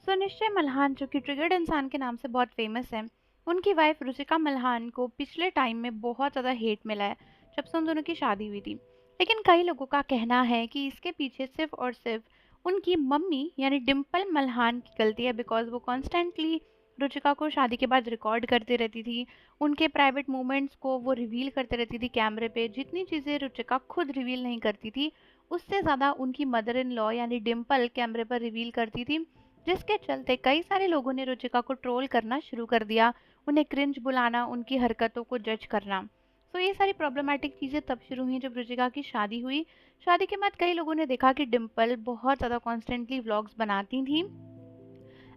सो निश्चय मल्हान जो कि ट्रिगर्ड इंसान के नाम से बहुत फेमस है, उनकी वाइफ रुचिका मल्हान को पिछले टाइम में बहुत ज़्यादा हेट मिला है जब से उन दोनों की शादी हुई थी। लेकिन कई लोगों का कहना है कि इसके पीछे सिर्फ और सिर्फ उनकी मम्मी यानी डिम्पल मल्हान की गलती है, बिकॉज वो कॉन्स्टेंटली रुचिका को शादी के बाद रिकॉर्ड करती रहती थी। उनके प्राइवेट मोमेंट्स को वो रिवील करते रहती थी कैमरे पे। जितनी चीज़ें रुचिका खुद रिवील नहीं करती थी, उससे ज़्यादा उनकी मदर इन लॉ यानी डिम्पल कैमरे पर रिवील करती थी, जिसके चलते कई सारे लोगों ने रुचिका को ट्रोल करना शुरू कर दिया, उन्हें क्रिंज बुलाना, उनकी हरकतों को जज करना। तो ये सारी प्रॉब्लमैटिक चीज़ें तब शुरू हुई जब रुचिका की शादी हुई। शादी के बाद कई लोगों ने देखा कि डिम्पल बहुत ज़्यादा कॉन्स्टेंटली व्लॉग्स बनाती थी,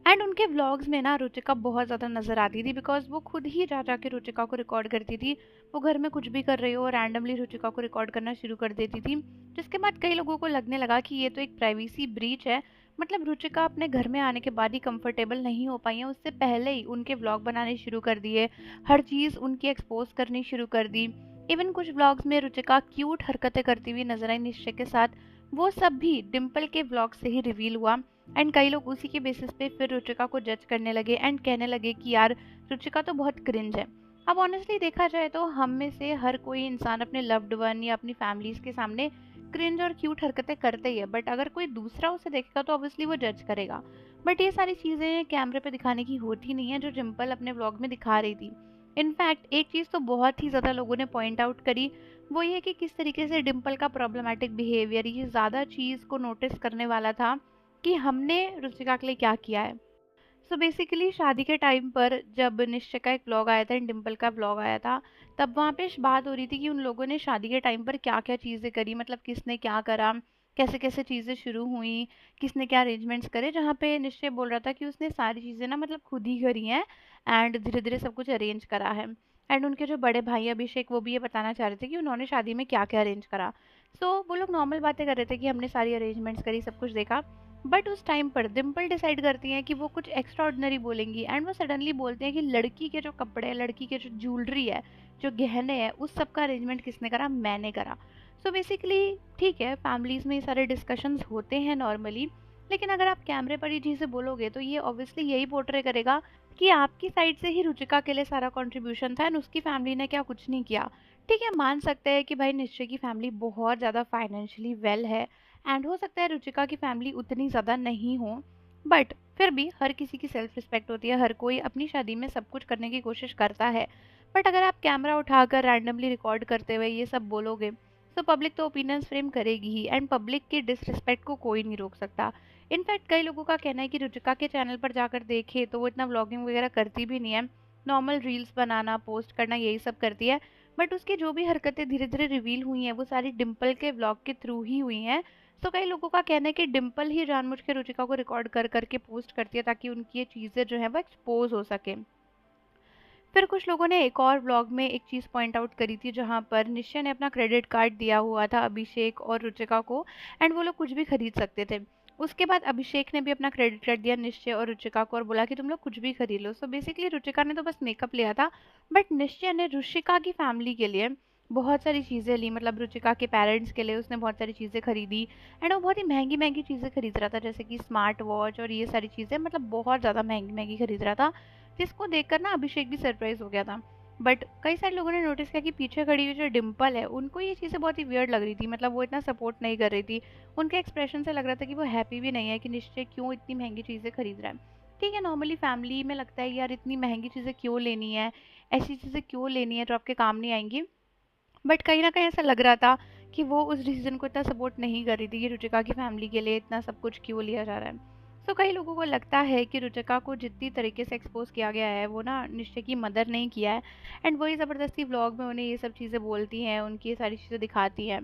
एंड उनके व्लॉग्स में ना रुचिका बहुत ज़्यादा नज़र आती थी, बिकॉज वो खुद ही जा के रुचिका को रिकॉर्ड करती थी। वो घर में कुछ भी कर रही हो, रैंडमली रुचिका को रिकॉर्ड करना शुरू कर देती थी, जिसके बाद कई लोगों को लगने लगा कि ये तो एक प्राइवेसी ब्रीच है। मतलब रुचिका अपने घर में आने के बाद ही कंफर्टेबल नहीं हो पाई है, उससे पहले ही उनके व्लॉग बनाने शुरू कर दिए, हर चीज़ उनकी एक्सपोज करनी शुरू कर दी। इवन कुछ व्लॉग्स में रुचिका क्यूट हरकतें करती हुई नजर आई निश्चय के साथ, वो सब भी डिम्पल के व्लॉग से ही रिवील हुआ। एंड कई लोग उसी के बेसिस पे फिर रुचिका को जज करने लगे एंड कहने लगे कि यार रुचिका तो बहुत क्रिंज है। अब ऑनेस्टली देखा जाए तो हम में से हर कोई इंसान अपने लव्ड वन या अपनी फैमिलीज के सामने क्रिंज और क्यूट हरकतें करते ही है, बट अगर कोई दूसरा उसे देखेगा तो ऑब्वियसली वो जज करेगा। बट ये सारी चीज़ें कैमरे पे दिखाने की होती नहीं है, जो डिम्पल अपने व्लॉग में दिखा रही थी। इनफैक्ट एक चीज़ तो बहुत ही ज़्यादा लोगों ने पॉइंट आउट करी, वो ये कि किस तरीके से डिम्पल का प्रॉब्लमैटिक बिहेवियर ये ज़्यादा चीज़ को नोटिस करने वाला था कि हमने रुचिका के लिए क्या किया है। सो बेसिकली शादी के टाइम पर जब निश्चय का एक व्लॉग आया था एंड डिम्पल का व्लॉग आया था, तब वहाँ पे बात हो रही थी कि उन लोगों ने शादी के टाइम पर क्या क्या चीज़ें करी, मतलब किसने क्या करा, कैसे कैसे चीज़ें शुरू हुई, किसने क्या अरेंजमेंट्स करे। जहाँ पे निश्चय बोल रहा था कि उसने सारी चीज़ें ना मतलब खुद ही करी हैं एंड धीरे धीरे सब कुछ अरेंज करा है। एंड उनके जो बड़े भाई अभिषेक, वो भी ये बताना चाह रहे थे कि उन्होंने शादी में क्या क्या अरेंज करा। सो वो लोग नॉर्मल बातें कर रहे थे कि हमने सारी अरेंजमेंट्स करी, सब कुछ देखा। बट उस टाइम पर डिम्पल डिसाइड करती हैं कि वो कुछ एक्स्ट्रा ऑर्डिनरी बोलेंगी, एंड वो सडनली बोलते हैं कि लड़की के जो कपड़े हैं, लड़की के जो ज्वेलरी है, जो गहने हैं, उस सब का अरेंजमेंट किसने करा? मैंने करा। सो बेसिकली ठीक है, फैमिलीज में ये सारे डिस्कशंस होते हैं नॉर्मली, लेकिन अगर आप कैमरे पर ये चीज़ें बोलोगे तो ये ऑब्वियसली यही पोर्ट्रे करेगा कि आपकी साइड से ही रुचिका के लिए सारा कंट्रीब्यूशन था एंड उसकी फैमिली ने क्या कुछ नहीं किया। ठीक है, मान सकते हैं कि भाई निश्चय की फैमिली बहुत ज़्यादा फाइनेंशियली वेल है एंड हो सकता है रुचिका की फैमिली उतनी ज़्यादा नहीं हो, बट फिर भी हर किसी की सेल्फ रिस्पेक्ट होती है, हर कोई अपनी शादी में सब कुछ करने की कोशिश करता है। बट अगर आप कैमरा उठाकर रैंडमली रिकॉर्ड करते हुए ये सब बोलोगे, तो पब्लिक तो ओपिनियंस फ्रेम करेगी ही, एंड पब्लिक की डिसरिस्पेक्ट को कोई नहीं रोक सकता। इनफैक्ट कई लोगों का कहना है कि रुचिका के चैनल पर जाकर देखे तो वो इतना व्लॉगिंग वगैरह करती भी नहीं है, नॉर्मल रील्स बनाना, पोस्ट करना, यही सब करती है। बट उसकी जो भी हरकतें धीरे धीरे रिवील हुई हैं, वो सारी डिम्पल के व्लॉग के थ्रू ही हुई हैं। तो कई लोगों का कहना है कि डिम्पल ही जानबूझ के रुचिका को रिकॉर्ड कर करके पोस्ट करती है ताकि उनकी ये चीज़ें जो है वो एक्सपोज हो सके। फिर कुछ लोगों ने एक और व्लॉग में एक चीज़ पॉइंट आउट करी थी, जहाँ पर निश्चय ने अपना क्रेडिट कार्ड दिया हुआ था अभिषेक और रुचिका को, एंड वो लोग कुछ भी खरीद सकते थे। उसके बाद अभिषेक ने भी अपना क्रेडिट कार्ड दिया निश्चय और रुचिका को और बोला कि तुम लोग कुछ भी खरीद लो। सो बेसिकली रुचिका ने तो बस मेकअप लिया था, बट निश्चय ने रुचिका की फैमिली के लिए बहुत सारी चीज़ें ली, मतलब रुचिका के पेरेंट्स के लिए उसने बहुत सारी चीज़ें खरीदी। एंड वो बहुत ही महंगी महंगी चीज़ें खरीद रहा था, जैसे कि स्मार्ट वॉच और ये सारी चीज़ें, मतलब बहुत ज़्यादा महंगी महंगी खरीद रहा था, जिसको देखकर ना अभिषेक भी सरप्राइज हो गया था। बट कई सारे लोगों ने नोटिस किया कि पीछे खड़ी हुई जो डिम्पल है, उनको ये चीज़ें बहुत ही वियर्ड लग रही थी, मतलब वो इतना सपोर्ट नहीं कर रही थी। उनके एक्सप्रेशन से लग रहा था कि वो हैप्पी भी नहीं है कि निश्चय क्यों इतनी महंगी चीज़ें खरीद रहा है। ठीक है, नॉर्मली फैमिली में लगता है यार इतनी महंगी चीज़ें क्यों लेनी है, ऐसी चीज़ें क्यों लेनी है जो आपके काम नहीं आएंगी। बट कहीं न कहीं ऐसा लग रहा था कि वो उस डिसीज़न को इतना सपोर्ट नहीं कर रही थी कि रुचिका की फैमिली के लिए इतना सब कुछ क्यों लिया जा रहा है। तो कई लोगों को लगता है कि रुचिका को जितनी तरीके से एक्सपोज़ किया गया है, वो ना निश्चय की मदर नहीं किया है, एंड वही ज़बरदस्ती व्लॉग में उन्हें ये सब चीज़ें बोलती हैं, उनकी ये सारी चीज़ें दिखाती हैं।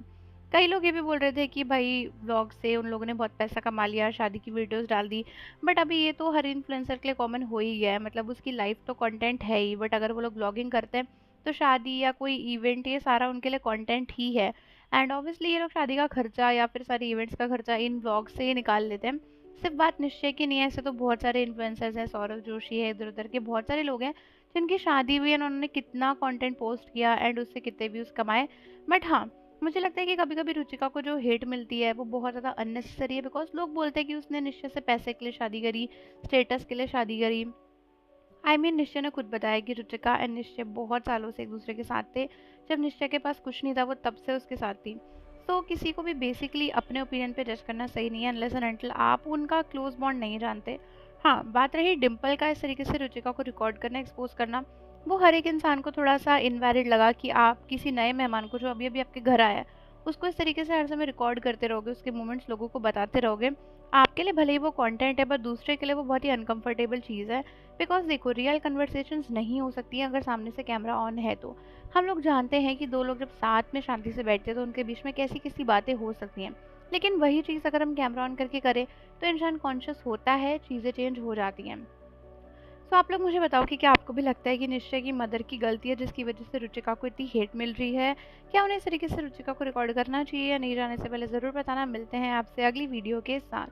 कई लोग ये भी बोल रहे थे कि भाई व्लॉग से उन लोगों ने बहुत पैसा कमा लिया, शादी की वीडियोज़ डाल दी। बट अभी ये तो हर इन्फ्लुएंसर के लिए कॉमन हो ही गया है, मतलब उसकी लाइफ़ तो कंटेंट है ही, बट अगर वो लोग व्लॉगिंग करते हैं तो शादी या कोई इवेंट ये सारा उनके लिए कंटेंट ही है। एंड ऑब्वियसली ये लोग शादी का खर्चा या फिर सारे इवेंट्स का खर्चा इन व्लॉग से ही निकाल लेते हैं। सिर्फ बात निश्चय की नहीं है, ऐसे तो बहुत सारे इन्फ्लुएंसर्स हैं, सौरभ जोशी है, इधर उधर के बहुत सारे लोग हैं जिनकी शादी हुई है, उन्होंने कितना कंटेंट पोस्ट किया एंड उससे कितने व्यूज़ कमाए। बट हाँ, मुझे लगता है कि कभी-कभी रुचिका को जो हेट मिलती है वो बहुत ज़्यादा अननेसेसरी है, बिकॉज़ लोग बोलते हैं कि उसने निश्चय से पैसे के लिए शादी करी, स्टेटस के लिए शादी करी। निश्चय ने खुद बताया कि रुचिका एंड निश्चय बहुत सालों से एक दूसरे के साथ थे। जब निश्चय के पास कुछ नहीं था वो तब से उसके साथ थी। तो किसी को भी बेसिकली अपने ओपिनियन पे जज करना सही नहीं है अनलेस एंड अनटिल आप उनका क्लोज बॉन्ड नहीं जानते। हाँ, बात रही डिम्पल का इस तरीके से रुचिका को रिकॉर्ड करना, एक्सपोज करना, वो हर एक इंसान को थोड़ा सा इनवैलिड लगा कि आप किसी नए मेहमान को जो अभी अभी आपके घर आया है उसको इस तरीके से हर समय रिकॉर्ड करते रहोगे, उसके मोमेंट्स लोगों को बताते रहोगे। आपके लिए भले ही वो कंटेंट है, पर दूसरे के लिए वो बहुत ही अनकंफर्टेबल चीज़ है। बिकॉज़ देखो, रियल कन्वर्सेशंस नहीं हो सकती हैं अगर सामने से कैमरा ऑन है तो। हम लोग जानते हैं कि 2 लोग जब साथ में शांति से बैठते हैं तो उनके बीच में कैसी-कैसी बातें हो सकती हैं। लेकिन वही चीज़ अगर हम कैमरा ऑन करके करें तो इंसान कॉन्शियस होता है, चीज़ें चेंज हो जाती हैं। तो आप लोग मुझे बताओ कि क्या आपको भी लगता है कि निश्चय की मदर की गलती है जिसकी वजह से रुचिका को इतनी हेट मिल रही है? क्या उन्हें इस तरीके से रुचिका को रिकॉर्ड करना चाहिए या नहीं? जाने से पहले ज़रूर बताना। मिलते हैं आपसे अगली वीडियो के साथ।